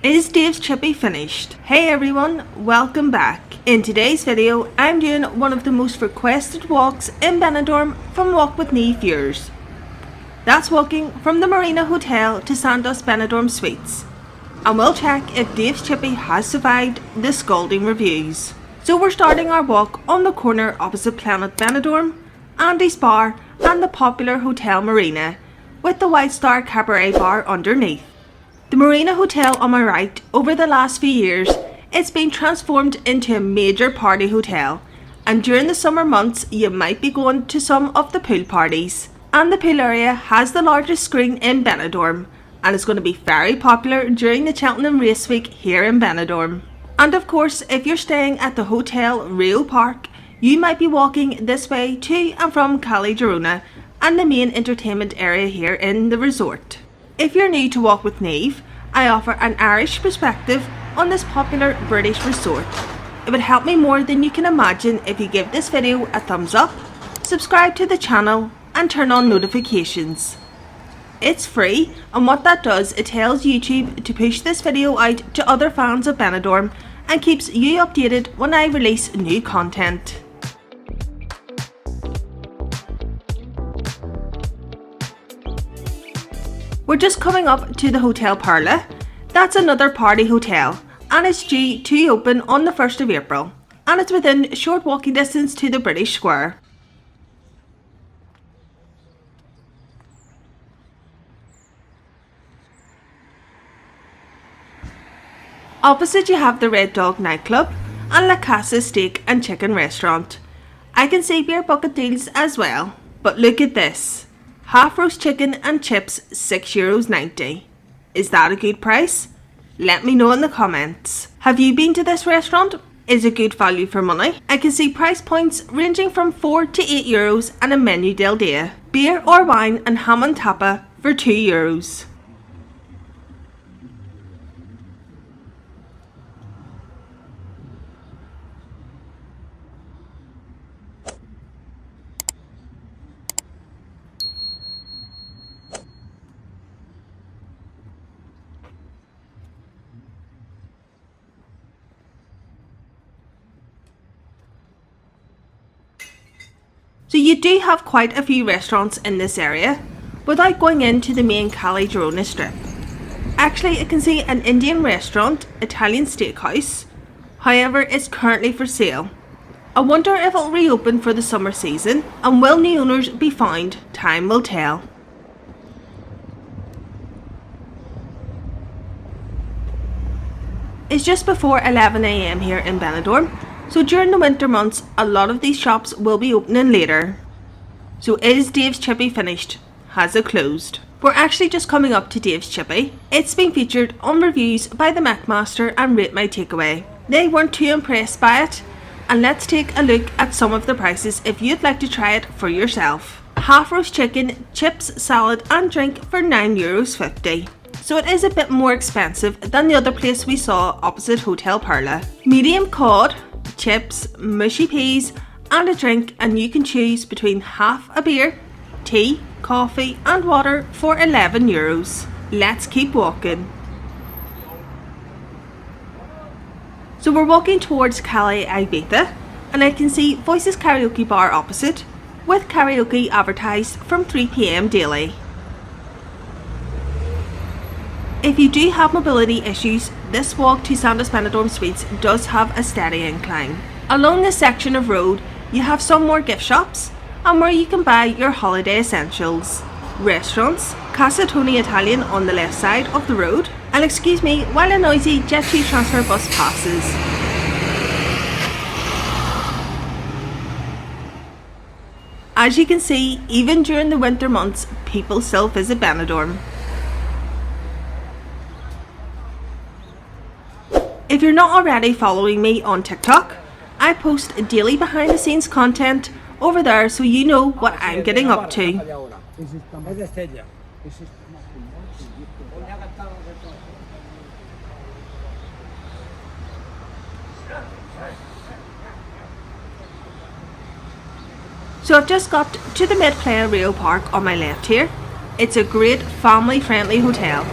Is Dave's Chippy finished? Hey everyone, welcome back. In today's video, I'm doing one of the most requested walks in Benidorm from Walk With Me viewers. That's walking from the Marina Hotel to Sandos Benidorm Suites. And we'll check if Dave's Chippy has survived the scolding reviews. So we're starting our walk on the corner opposite Planet Benidorm, Andy's Bar and the popular Hotel Marina, with the White Star Cabaret Bar underneath. The Marina Hotel on my right, over the last few years, it's been transformed into a major party hotel, and during the summer months you might be going to some of the pool parties. And the pool area has the largest screen in Benidorm, and is going to be very popular during the Cheltenham Race Week here in Benidorm. And of course, if you're staying at the Hotel Rio Park, you might be walking this way to and from Calle Girona and the main entertainment area here in the resort. If you're new to Walk With Neve, I offer an Irish perspective on this popular British resort. It would help me more than you can imagine if you give this video a thumbs up, subscribe to the channel and turn on notifications. It's free, and what that does, it tells YouTube to push this video out to other fans of Benidorm and keeps you updated when I release new content. We're just coming up to the Hotel Perla. That's another party hotel, and it's due to open on the 1st of April, and it's within short walking distance to the British Square. Opposite you have the Red Dog nightclub and La Casa Steak and Chicken restaurant. I can see beer bucket deals as well, but look at this. Half roast chicken and chips, €6.90. Is that a good price? Let me know in the comments. Have you been to this restaurant? Is it good value for money? I can see price points ranging from €4 to €8 and a menu del dia. Beer or wine and ham and tapa for €2. So you do have quite a few restaurants in this area, without going into the main Calle Girona strip. Actually, I can see an Indian restaurant, Italian steakhouse, however it's currently for sale. I wonder if it'll reopen for the summer season, and will new owners be found? Time will tell. It's just before 11 AM here in Benidorm. So during the winter months, a lot of these shops will be opening later. So is Dave's Chippy finished? Has it closed? We're actually just coming up to Dave's Chippy. It's been featured on reviews by the Macmaster and Rate My Takeaway. They weren't too impressed by it. And let's take a look at some of the prices if you'd like to try it for yourself. Half roast chicken, chips, salad and drink for €9.50. So it is a bit more expensive than the other place we saw opposite Hotel Perla. Medium cod, chips, mushy peas and a drink, and you can choose between half a beer, tea, coffee and water for €11. Let's keep walking. So we're walking towards Calle Ibiza, and I can see Voices Karaoke Bar opposite, with karaoke advertised from 3 PM daily. If you do have mobility issues, this walk to Sandos Benidorm Suites does have a steady incline. Along this section of road, you have some more gift shops and where you can buy your holiday essentials. Restaurants, Casa Tony Italian on the left side of the road, and excuse me while a noisy Jet2 transfer bus passes. As you can see, even during the winter months, people still visit Benidorm. If you're not already following me on TikTok, I post daily behind the scenes content over there so you know what I'm getting up to. So I've just got to the Playa Rio Park on my left here. It's a great family friendly hotel.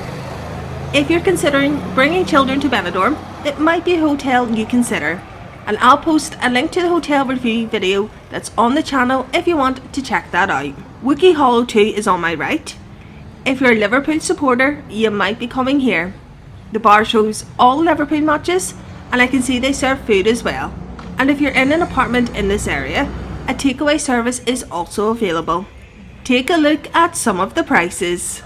If you're considering bringing children to Benidorm, it might be a hotel you consider. And I'll post a link to the hotel review video that's on the channel if you want to check that out. Wookey Hollow 2 is on my right. If you're a Liverpool supporter, you might be coming here. The bar shows all Liverpool matches, and I can see they serve food as well. And if you're in an apartment in this area, a takeaway service is also available. Take a look at some of the prices.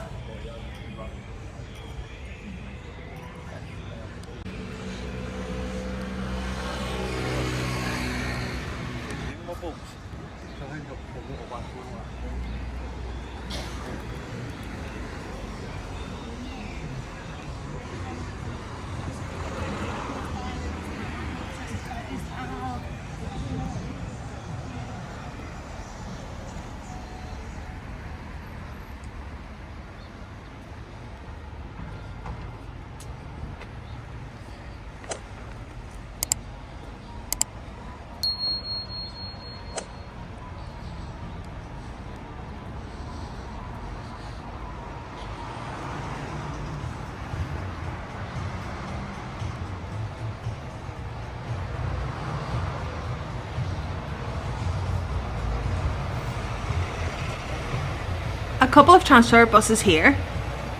A couple of transfer buses here.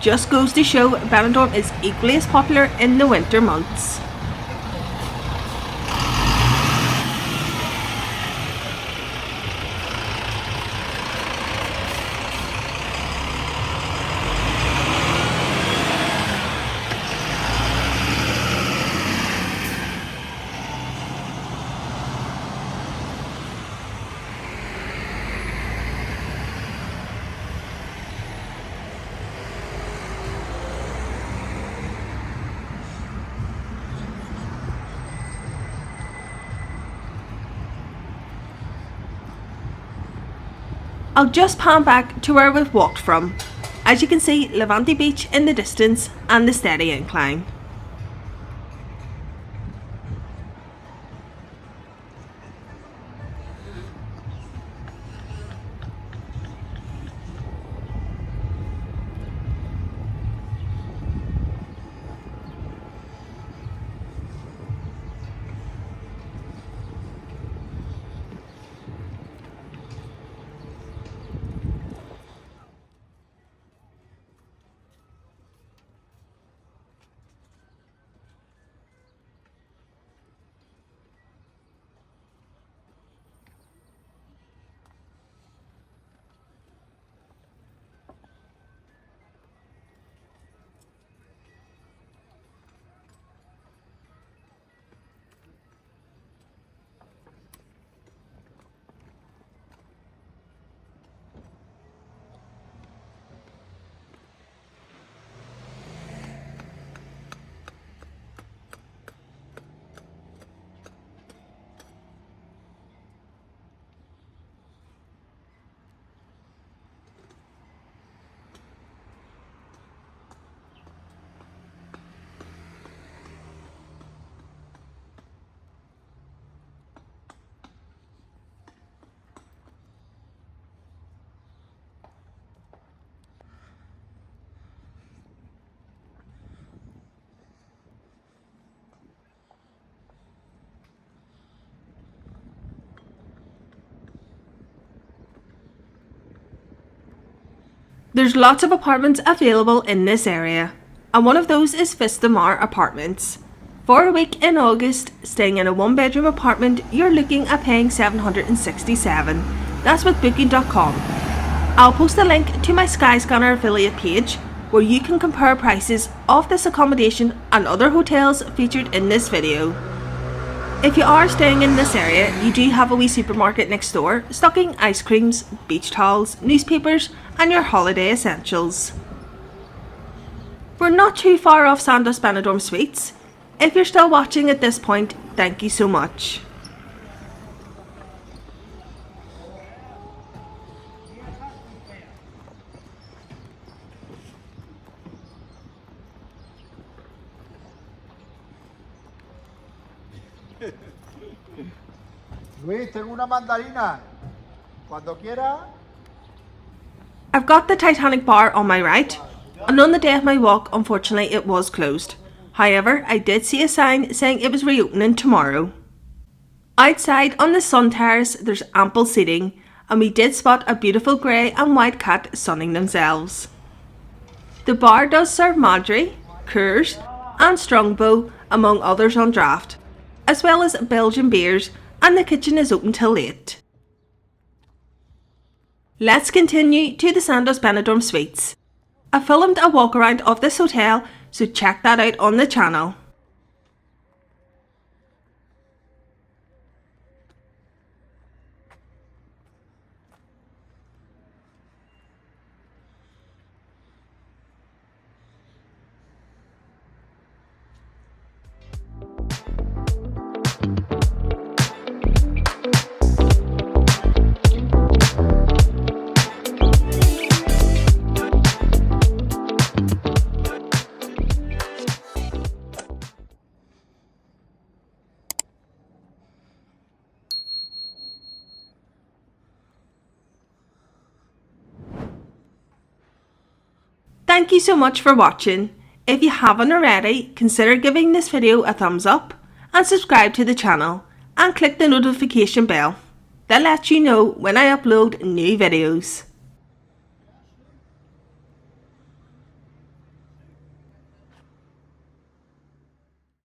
Just goes to show Benidorm is equally as popular in the winter months. I'll just pan back to where we've walked from. As you can see, Levante Beach in the distance and the steady incline. There's lots of apartments available in this area, and one of those is Vista Mar Apartments. For a week in August, staying in a one-bedroom apartment, you're looking at paying $767. That's with Booking.com. I'll post a link to my Skyscanner affiliate page where you can compare prices of this accommodation and other hotels featured in this video. If you are staying in this area, you do have a wee supermarket next door stocking ice creams, beach towels, newspapers and your holiday essentials. We're not too far off Sandos Benidorm Suites. If you're still watching at this point, thank you so much. Luis, tengo una mandarina. Cuando quiera. I've got the Titanic bar on my right. and on the day of my walk, unfortunately, it was closed. However, I did see a sign saying it was reopening tomorrow. Outside on the sun terrace, there's ample seating, and we did spot a beautiful grey and white cat sunning themselves. The bar does serve Madri, Coors and Strongbow, among others on draft, as well as Belgian beers, and the kitchen is open till late. Let's continue to the Sandos Benidorm Suites. I filmed a walk around of this hotel, so check that out on the channel. Thank you so much for watching. If you haven't already, consider giving this video a thumbs up and subscribe to the channel and click the notification bell that lets you know when I upload new videos.